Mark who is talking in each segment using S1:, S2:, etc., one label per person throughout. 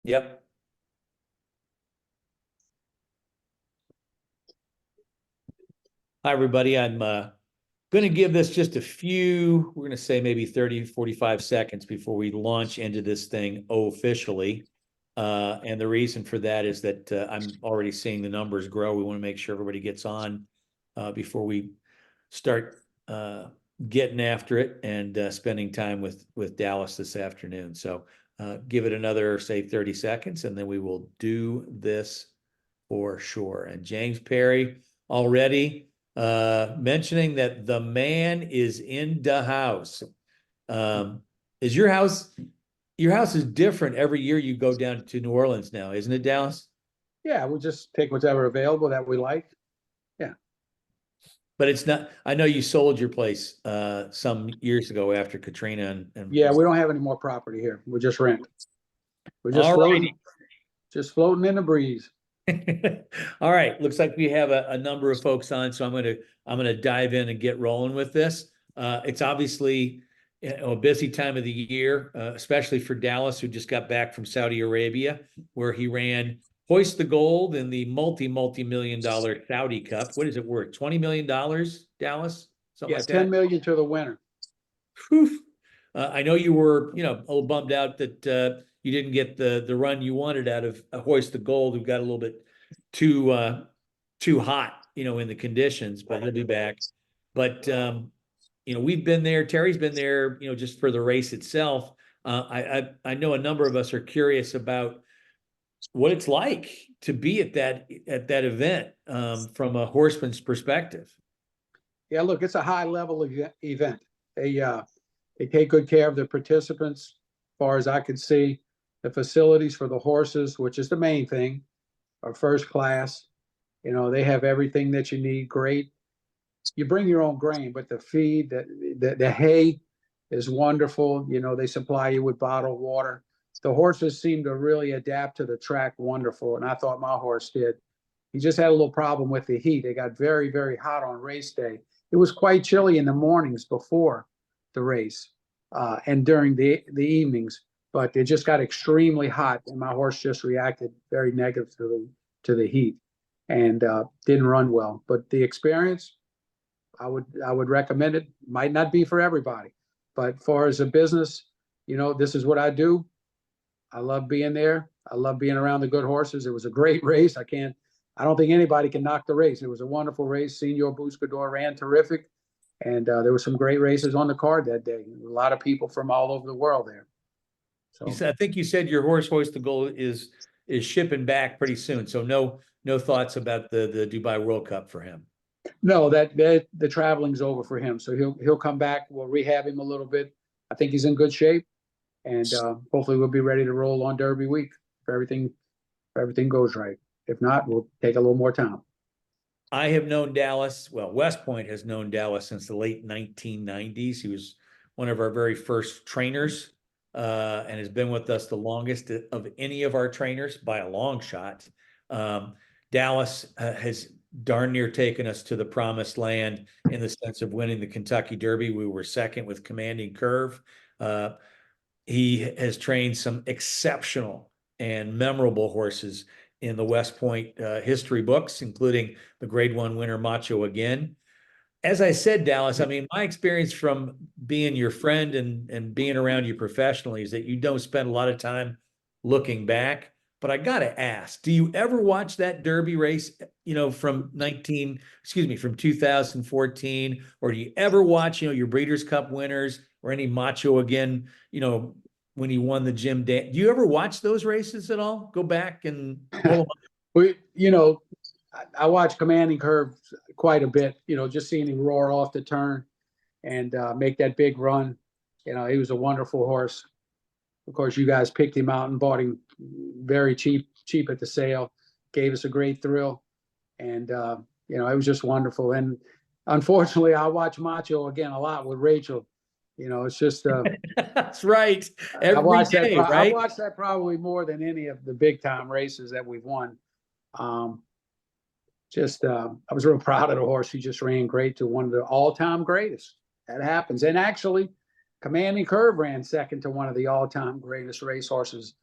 S1: Yep. Hi, everybody. I'm going to give this just a few, we're going to say maybe 30, 45 seconds before we launch into this thing officially. And the reason for that is that I'm already seeing the numbers grow. We want to make sure everybody gets on before we start getting after it and spending time with Dallas this afternoon. So give it another, say, 30 seconds, and then we will do this for sure. And James Perry already mentioning that the man is in the house. Is your house is different every year you go down to New Orleans now, isn't it, Dallas?
S2: Yeah, we'll just take whatever available that we like. Yeah.
S1: But it's not, I know you sold your place some years ago after Katrina and
S2: Yeah, we don't have any more property here. We just rent. We're just
S1: all
S2: floating,
S1: righty.
S2: just floating in the breeze.
S1: All right, looks like we have a number of folks on, so I'm gonna dive in and get rolling with this. It's obviously a busy time of the year, especially for Dallas, who just got back from Saudi Arabia, where he ran Hoist the Gold in the multi-million-dollar Saudi Cup. What is it worth? $20 million, Dallas? Something
S2: Yeah,
S1: like
S2: 10
S1: that.
S2: million to the winner.
S1: Whew. I know you were, a little bummed out that you didn't get the run you wanted out of Hoist the Gold, who got a little bit too hot, in the conditions, but he'll be back. But we've been there. Terry's been there, just for the race itself. I know a number of us are curious about what it's like to be at that event from a horseman's perspective.
S2: Yeah, look, it's a high level event. They take good care of the participants. As far as I can see, the facilities for the horses, which is the main thing, are first class. They have everything that you need. Great. You bring your own grain, but the feed, the hay is wonderful. They supply you with bottled water. The horses seem to really adapt to the track wonderful, and I thought my horse did. He just had a little problem with the heat. It got very, very hot on race day. It was quite chilly in the mornings before the race and during the evenings, but it just got extremely hot, and my horse just reacted very negatively to the heat and didn't run well. But the experience, I would recommend it. Might not be for everybody, but as far as a business, this is what I do. I love being there. I love being around the good horses. It was a great race. I don't think anybody can knock the race. It was a wonderful race. Senor Buscador ran terrific. And there were some great races on the card that day. A lot of people from all over the world there. So
S1: I think you said your horse Hoist the Gold is shipping back pretty soon. So no thoughts about the Dubai World Cup for him.
S2: no, that the traveling's over for him. So he'll come back. We'll rehab him a little bit. I think he's in good shape, and hopefully we'll be ready to roll on Derby week if everything goes right. If not, we'll take a little more time.
S1: I have known Dallas. Well, West Point has known Dallas since the late 1990s. He was one of our very first trainers and has been with us the longest of any of our trainers by a long shot. Dallas has darn near taken us to the promised land in the sense of winning the Kentucky Derby. We were second with Commanding Curve. He has trained some exceptional and memorable horses in the West Point history books, including the Grade 1 winner Macho Again. As I said, Dallas, I mean, my experience from being your friend and being around you professionally is that you don't spend a lot of time looking back. But I gotta ask, do you ever watch that Derby race, from 2014, or do you ever watch, your Breeders' Cup winners or any Macho Again, when he won the Jim Dan? Do you ever watch those races at all? Go back and pull them up?
S2: I watch Commanding Curve quite a bit. Just seeing him roar off the turn and make that big run. He was a wonderful horse. Of course, you guys picked him out and bought him very cheap at the sale. Gave us a great thrill, and it was just wonderful. And unfortunately, I watch Macho Again a lot with Rachel. It's just
S1: That's right. Every day, right?
S2: I watched that probably more than any of the big time races that we've won. I was real proud of the horse. He just ran great to one of the all-time greatest. That happens. And actually, Commanding Curve ran second to one of the all-time greatest racehorses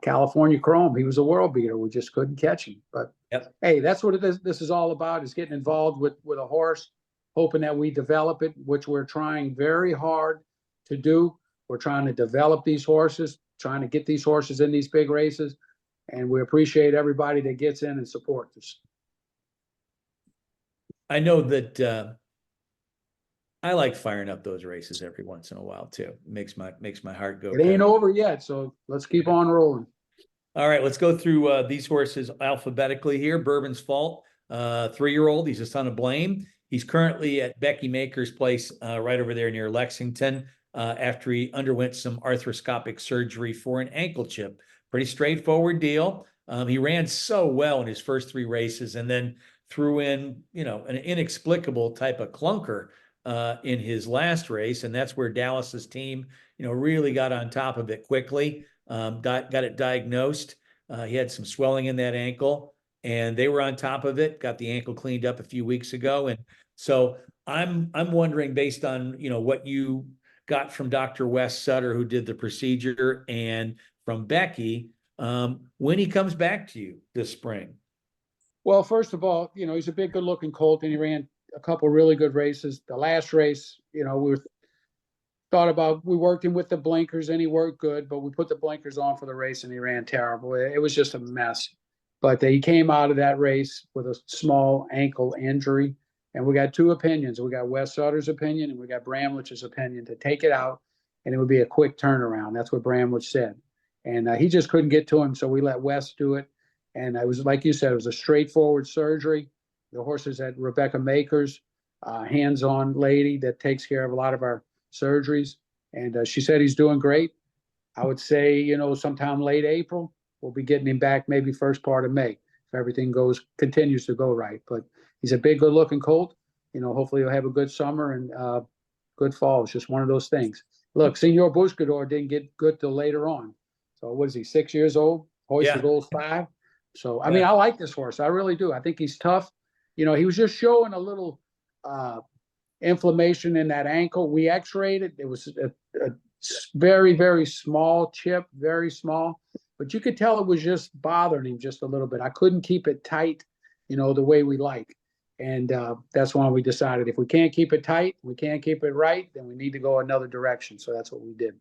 S2: California Chrome. He was a world beater. We just couldn't catch him. But
S1: Yep.
S2: hey, that's what this is all about, is getting involved with a horse, hoping that we develop it, which we're trying very hard to do. We're trying to develop these horses, trying to get these horses in these big races. And we appreciate everybody that gets in and supports us.
S1: I know that I like firing up those races every once in a while too. It makes my heart go.
S2: It ain't over yet, so let's keep on rolling.
S1: All right, let's go through these horses alphabetically here. Bourbon's Fault, 3-year-old. He's a son of Blame. He's currently at Becky Maker's place right over there near Lexington after he underwent some arthroscopic surgery for an ankle chip. Pretty straightforward deal. He ran so well in his first 3 races and then threw in, an inexplicable type of clunker in his last race. And that's where Dallas's team, really got on top of it quickly. Got it diagnosed. He had some swelling in that ankle, and they were on top of it. Got the ankle cleaned up a few weeks ago, and so I'm wondering, based on what you got from Dr. Wes Sutter, who did the procedure, and from Becky, when he comes back to you this spring.
S2: Well, first of all, he's a big, good-looking colt, and he ran a couple really good races. The last race, we worked him with the blinkers and he worked good, but we put the blinkers on for the race and he ran terrible. It was just a mess. But he came out of that race with a small ankle injury. And we got 2 opinions. We got Wes Sutter's opinion and we got Bramlich's opinion to take it out, and it would be a quick turnaround. That's what Bramlich said. And he just couldn't get to him, so we let Wes do it. And it was, like you said, it was a straightforward surgery. The horse is at Rebecca Maker's, hands-on lady that takes care of a lot of our surgeries. And she said he's doing great. I would say, sometime late April, we'll be getting him back, maybe first part of May, if everything continues to go right. But he's a big, good-looking colt. Hopefully he'll have a good summer and good fall. It's just one of those things. Look, Senor Buscador didn't get good till later on. So what is he, 6 years old? Hoist the Gold's 5. So, I mean, I like this horse. I really do. I think he's tough. He was just showing a little inflammation in that ankle. We x-rayed it. It was a very, very small chip, very small. But you could tell it was just bothering him just a little bit. I couldn't keep it tight, the way we like. And that's why we decided if we can't keep it tight, we can't keep it right, then we need to go another direction. So that's what we did.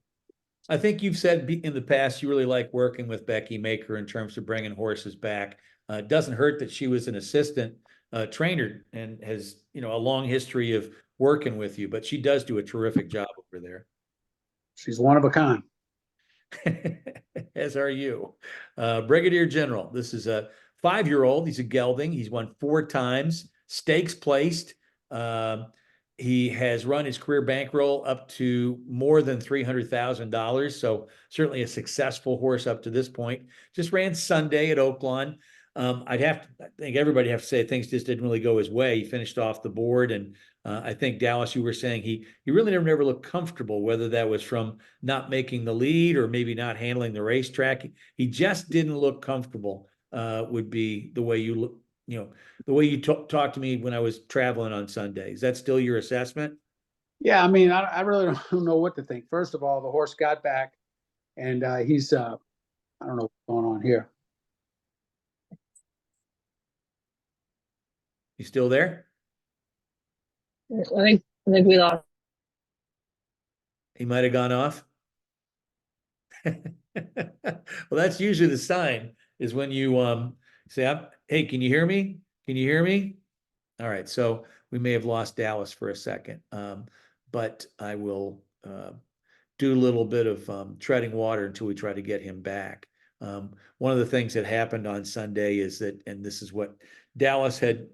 S1: I think you've said in the past you really like working with Becky Maker in terms of bringing horses back. It doesn't hurt that she was an assistant trainer and has, a long history of working with you, but she does do a terrific job over there.
S2: She's one of a kind.
S1: As are you. Brigadier General, this is a 5-year-old. He's a gelding. He's won 4 times, stakes placed. He has run his career bankroll up to more than $300,000. So certainly a successful horse up to this point. Just ran Sunday at Oaklawn. I think everybody have to say things just didn't really go his way. He finished off the board, and I think Dallas, you were saying he really never looked comfortable, whether that was from not making the lead or maybe not handling the racetrack. He just didn't look comfortable. Would be the way you look, the way you talked to me when I was traveling on Sunday. Is that still your assessment?
S2: Yeah, I mean, I really don't know what to think. First of all, the horse got back, and he's I don't know what's going on here.
S1: You still there?
S3: I think we lost.
S1: He might have gone off. Well, that's usually the sign, is when you say, hey, can you hear me? Can you hear me? All right, so we may have lost Dallas for a second, but I will do a little bit of treading water until we try to get him back. One of the things that happened on Sunday is that, and this is what Dallas had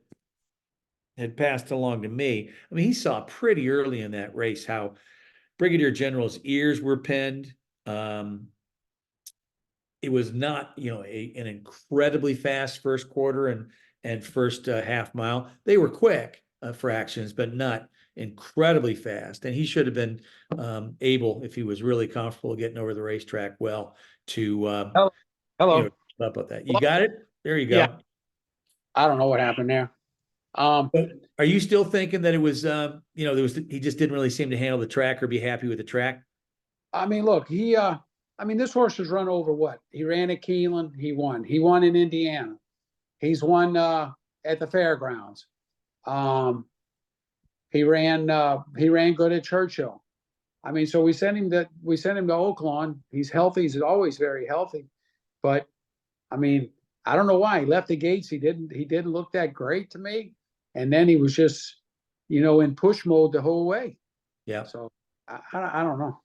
S1: passed along to me. I mean, he saw pretty early in that race how Brigadier General's ears were pinned. It was not, an incredibly fast first quarter and first half mile. They were quick fractions, but not incredibly fast. And he should have been able, if he was really comfortable getting over the racetrack well, to
S2: Hello.
S1: Up with that. You got it? There you go.
S2: Yeah. I don't know what happened there.
S1: But are you still thinking that it was, he just didn't really seem to handle the track or be happy with the track?
S2: I mean, look, he I mean, this horse has run over what? He ran at Keeneland, he won. He won in Indiana. He's won at the fairgrounds. Um, he ran good at Churchill. I mean, so we sent him to Oaklawn. He's healthy. He's always very healthy. But I mean, I don't know why he left the gates. He didn't look that great to me. And then he was just, in push mode the whole way.
S1: Yeah.
S2: So I don't know.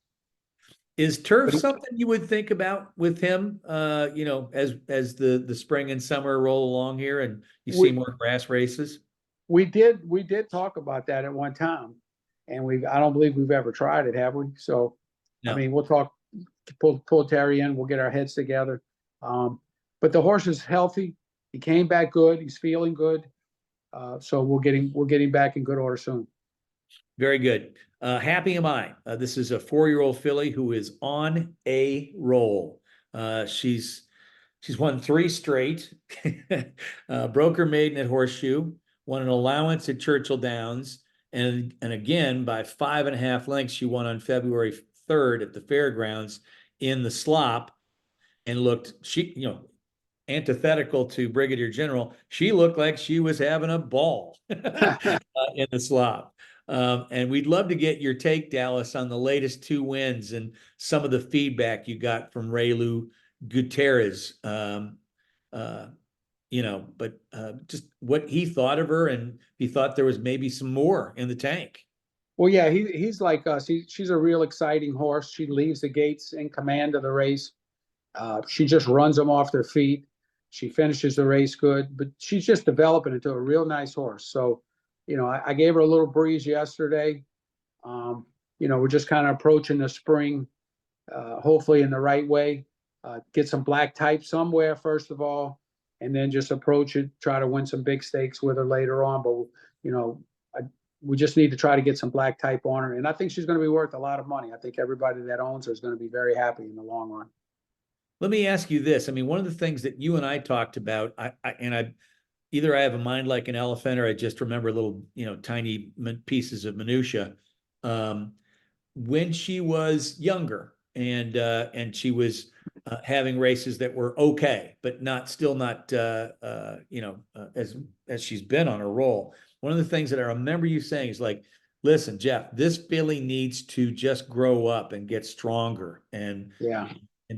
S1: Is turf
S2: But
S1: something you would think about with him, as the spring and summer roll along here and you see
S2: we
S1: more grass races?
S2: we did talk about that at one time, and I don't believe we've ever tried it, have we? So, I
S1: No.
S2: mean, we'll pull Terry in. We'll get our heads together. But the horse is healthy. He came back good. He's feeling good. So we'll get him back in good order soon.
S1: Very good. Happy am I. This is a 4-year-old filly who is on a roll. She's won 3 straight. Broke her maiden at Horseshoe, won an allowance at Churchill Downs, and again by 5.5 lengths, she won on February 3rd at the fairgrounds in the slop, and looked antithetical to Brigadier General. She looked like she was having a ball in the slop. And we'd love to get your take, Dallas, on the latest 2 wins and some of the feedback you got from Raylu Gutierrez. Just what he thought of her, and he thought there was maybe some more in the tank.
S2: Well, yeah, he's like us. She's a real exciting horse. She leaves the gates in command of the race. She just runs them off their feet. She finishes the race good, but she's just developing into a real nice horse. So, I gave her a little breeze yesterday. We're just kind of approaching the spring, hopefully in the right way. Get some black type somewhere, first of all, and then just approach it, try to win some big stakes with her later on. But, we just need to try to get some black type on her. And I think she's going to be worth a lot of money. I think everybody that owns her is going to be very happy in the long run.
S1: Let me ask you this. I mean, one of the things that you and I talked about, either I have a mind like an elephant, or I just remember little, tiny pieces of minutia. When she was younger and she was having races that were okay, but still not, as she's been on a roll. One of the things that I remember you saying is like, listen, Jeff, this filly needs to just grow up and get stronger and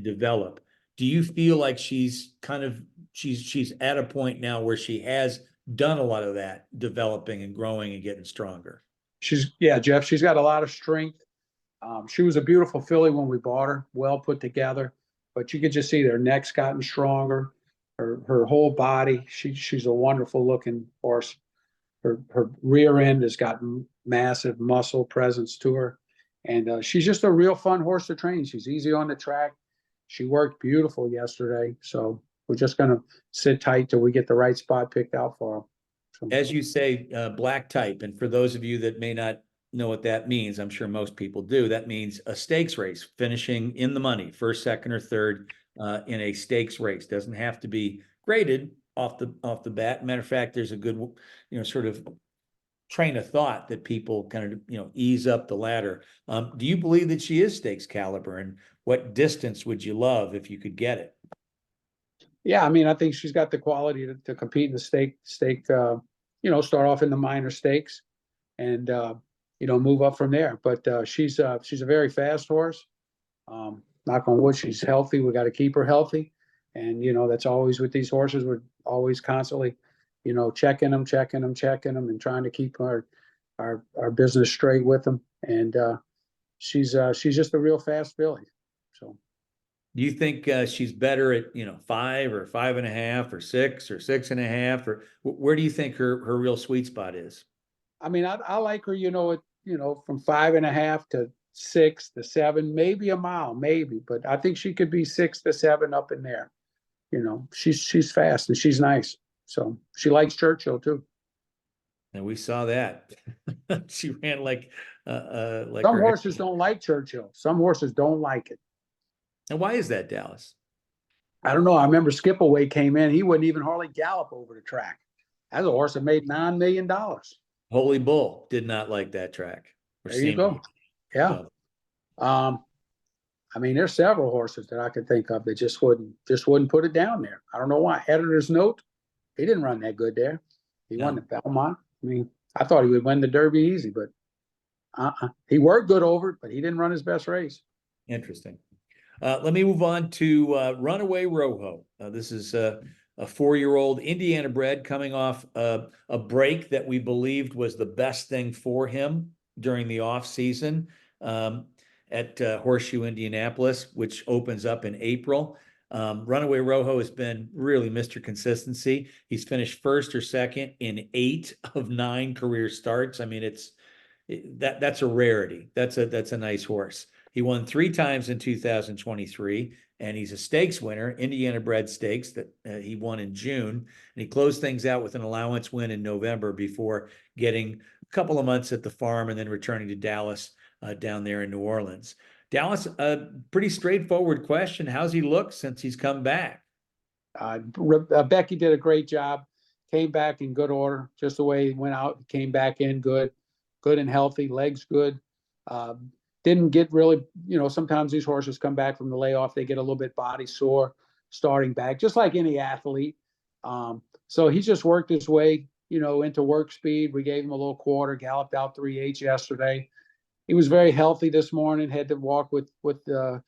S1: develop. Do you feel like she's at a point now where she has done a lot of that developing and growing and getting stronger?
S2: Jeff, she's got a lot of strength. She was a beautiful filly when we bought her, well put together, but you could just see their neck's gotten stronger, her whole body. She's a wonderful looking horse. Her rear end has gotten massive muscle presence to her, and she's just a real fun horse to train. She's easy on the track. She worked beautiful yesterday, so we're just going to sit tight till we get the right spot picked out for her. So,
S1: as you say, black type, and for those of you that may not know what that means, I'm sure most people do. That means a stakes race, finishing in the money, first, second, or third in a stakes race. Doesn't have to be graded off the bat. Matter of fact, there's a good, sort of train of thought that people kind of, ease up the ladder. Do you believe that she is stakes caliber, and what distance would you love if you could get it?
S2: Yeah, I mean, I think she's got the quality to compete in the stake. Start off in the minor stakes, and move up from there. But she's a very fast horse. Knock on wood, she's healthy. We got to keep her healthy, and that's always with these horses. We're always constantly, checking them, and trying to keep our business straight with them. And she's just a real fast filly. So.
S1: Do you think she's better at 5 or 5.5 or 6 or 6.5, or where do you think her real sweet spot is?
S2: I mean, I like her, from 5.5 to 6 to 7, maybe a mile, maybe, but I think she could be 6 to 7 up in there. She's fast and she's nice. So she likes Churchill too.
S1: And we saw that. She ran like
S2: some horses don't like Churchill. Some horses don't like it.
S1: And why is that, Dallas?
S2: I don't know. I remember Skipaway came in. He wouldn't even hardly gallop over the track. That's a horse that made $9 million.
S1: Holy Bull did not like that track.
S2: There you go. Yeah. I mean, there's several horses that I could think of that just wouldn't put it down there. I don't know why. Editor's note, he didn't run that good there. He won
S1: No,
S2: the Belmont. I mean, I thought he would win the Derby easy, but he worked good over it, but he didn't run his best race.
S1: interesting. Let me move on to Runaway Rojo. This is a 4-year-old Indiana bred coming off a break that we believed was the best thing for him during the off season at Horseshoe Indianapolis, which opens up in April. Runaway Rojo has been really Mr. Consistency. He's finished first or second in 8 of 9 career starts. I mean, that's a rarity. That's a nice horse. He won 3 times in 2023, and he's a stakes winner, Indiana bred stakes that he won in June. And he closed things out with an allowance win in November before getting a couple of months at the farm and then returning to Dallas down there in New Orleans. Dallas, a pretty straightforward question. How's he look since he's come back?
S2: Becky did a great job. Came back in good order, just the way he went out. Came back in good and healthy. Legs good. Didn't get really, sometimes these horses come back from the layoff, they get a little bit body sore starting back, just like any athlete. So he just worked his way, into work speed. We gave him a little quarter, galloped out 3/8 yesterday. He was very healthy this morning, had to walk with a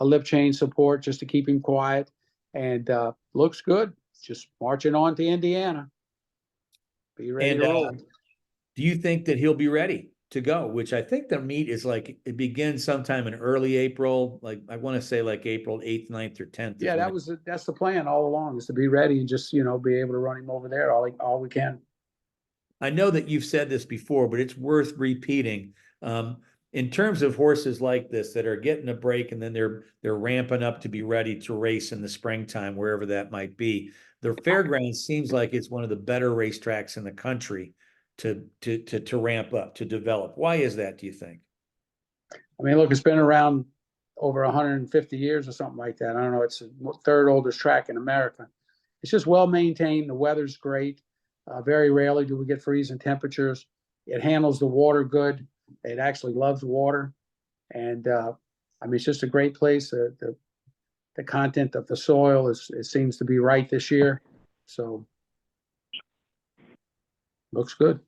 S2: lip chain support just to keep him quiet, and looks good. Just marching on to Indiana. Be ready
S1: And
S2: to roll.
S1: do you think that he'll be ready to go? Which I think the meet is like, it begins sometime in early April. Like I want to say like April 8th, 9th, or 10th.
S2: Yeah, that's the plan all along, is to be ready and just, be able to run him over there all we can.
S1: I know that you've said this before, but it's worth repeating. In terms of horses like this that are getting a break and then they're ramping up to be ready to race in the springtime, wherever that might be. The fairgrounds seems like it's one of the better racetracks in the country to ramp up, to develop. Why is that, do you think?
S2: I mean, look, it's been around over 150 years or something like that. I don't know. It's the third oldest track in America. It's just well maintained. The weather's great. Very rarely do we get freezing temperatures. It handles the water good. It actually loves water. And I mean, it's just a great place. The content of the soil it seems to be right this year. So looks good.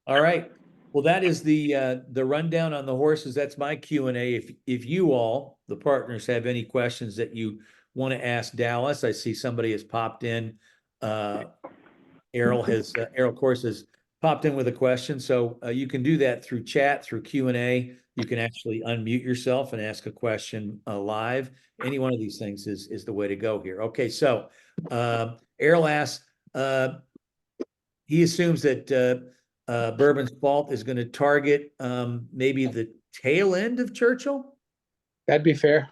S1: All right. Well, that is the rundown on the horses. That's my Q&A. If you all, the partners, have any questions that you want to ask Dallas, I see somebody has popped in. Errol, of course, has popped in with a question. So you can do that through chat, through Q&A. You can actually unmute yourself and ask a question live. Any one of these things is the way to go here. Okay, so Errol asks, he assumes that Bourbon's Fault is going to target maybe the tail end of Churchill.
S2: That'd be fair.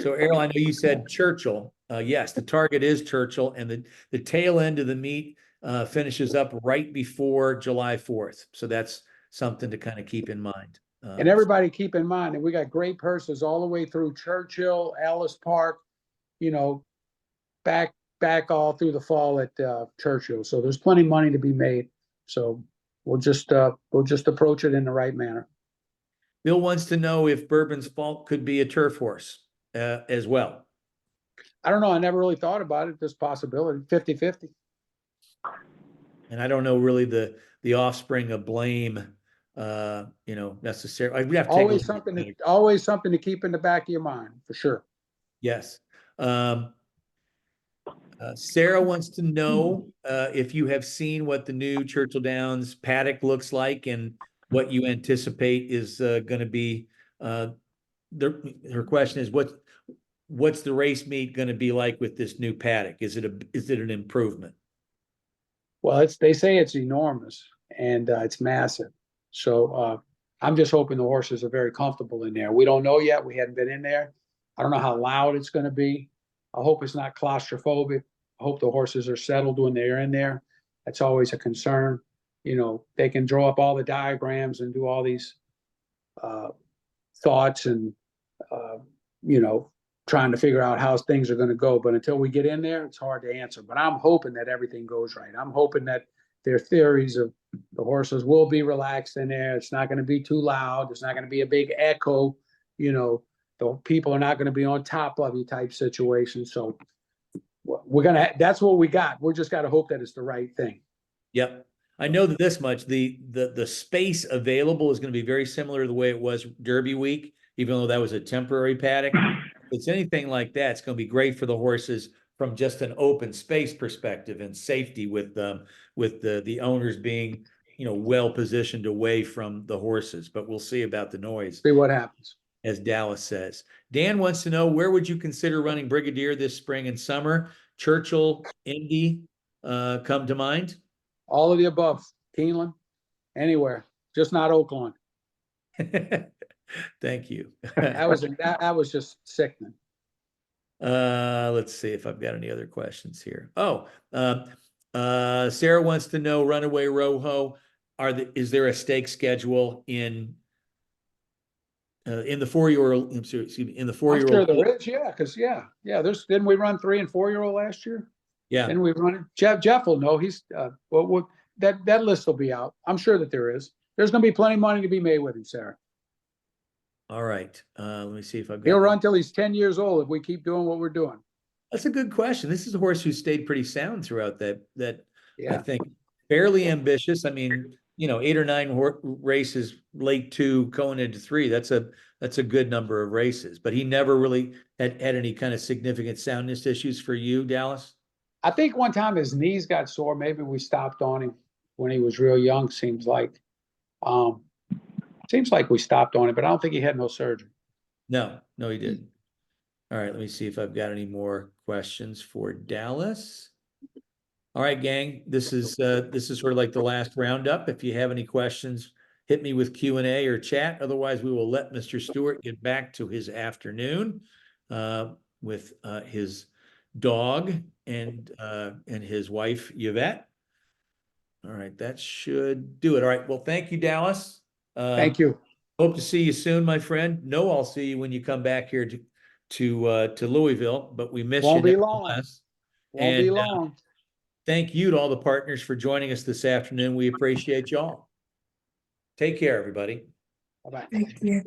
S1: So Errol, I know you said Churchill. Yes, the target is Churchill, and the tail end of the meet finishes up right before July 4th. So that's something to kind of keep in mind.
S2: And everybody keep in mind that we got great purses all the way through Churchill, Ellis Park, back all through the fall at Churchill. So there's plenty of money to be made. So we'll just approach it in the right manner.
S1: Bill wants to know if Bourbon's Fault could be a turf horse as well.
S2: I don't know. I never really thought about it. This possibility, 50-50.
S1: And I don't know really the offspring of Blame, necessarily. We have to
S2: always something to keep in the back of your mind, for sure.
S1: Yes. Sarah wants to know if you have seen what the new Churchill Downs paddock looks like and what you anticipate is going to be. Her question is, what's the race meet going to be like with this new paddock? Is it an improvement?
S2: Well, they say it's enormous and it's massive. So I'm just hoping the horses are very comfortable in there. We don't know yet. We hadn't been in there. I don't know how loud it's going to be. I hope it's not claustrophobic. I hope the horses are settled when they're in there. That's always a concern. They can draw up all the diagrams and do all these thoughts and, trying to figure out how things are going to go. But until we get in there, it's hard to answer. But I'm hoping that everything goes right. I'm hoping that their theories of the horses will be relaxed in there. It's not going to be too loud. There's not going to be a big echo you know, the people are not going to be on top of you type situation. So we're going to, that's what we got. We're just got to hope that it's the right thing.
S1: Yep. I know that this much, the space available is going to be very similar to the way it was Derby week, even though that was a temporary paddock. If it's anything like that, it's going to be great for the horses from just an open space perspective and safety with the owners being, well positioned away from the horses. But we'll see about the noise,
S2: See what happens.
S1: as Dallas says. Dan wants to know, where would you consider running Brigadier this spring and summer? Churchill, Indy, come to mind?
S2: All of the above, Keeneland, anywhere, just not Oakland.
S1: Thank you.
S2: That was just sickening.
S1: Let's see if I've got any other questions here. Sarah wants to know, Runaway Rojo, is there a stake schedule in the 4-year-old? Excuse me, in the 4-year-old?
S2: I'm sure there is, yeah, because didn't we run 3 and 4-year-old last year?
S1: Yeah.
S2: Didn't we run it? Jeff will know. He's that list will be out. I'm sure that there is. There's going to be plenty of money to be made with him, Sarah.
S1: All right. Let me see if I've got.
S2: He'll run till he's 10 years old if we keep doing what we're doing.
S1: That's a good question. This is a horse who stayed pretty sound throughout that.
S2: Yeah.
S1: I think fairly ambitious. I mean, 8 or 9 races, late 2, going into 3. That's a good number of races. But he never really had any kind of significant soundness issues for you, Dallas?
S2: I think one time his knees got sore. Maybe we stopped on him when he was real young. Seems like we stopped on him, but I don't think he had no surgery.
S1: No, he didn't. All right, let me see if I've got any more questions for Dallas. All right, gang, this is sort of like the last roundup. If you have any questions, hit me with Q&A or chat. Otherwise, we will let Mr. Stewart get back to his afternoon with his dog and his wife, Yvette. All right, that should do it. All right, well, thank you, Dallas.
S2: Thank you.
S1: Hope to see you soon, my friend. No, I'll see you when you come back here to Louisville, but we miss you.
S2: Won't be long. Won't be
S1: And
S2: long.
S1: thank you to all the partners for joining us this afternoon. We appreciate y'all. Take care, everybody.
S2: Bye-bye.
S3: Thank you.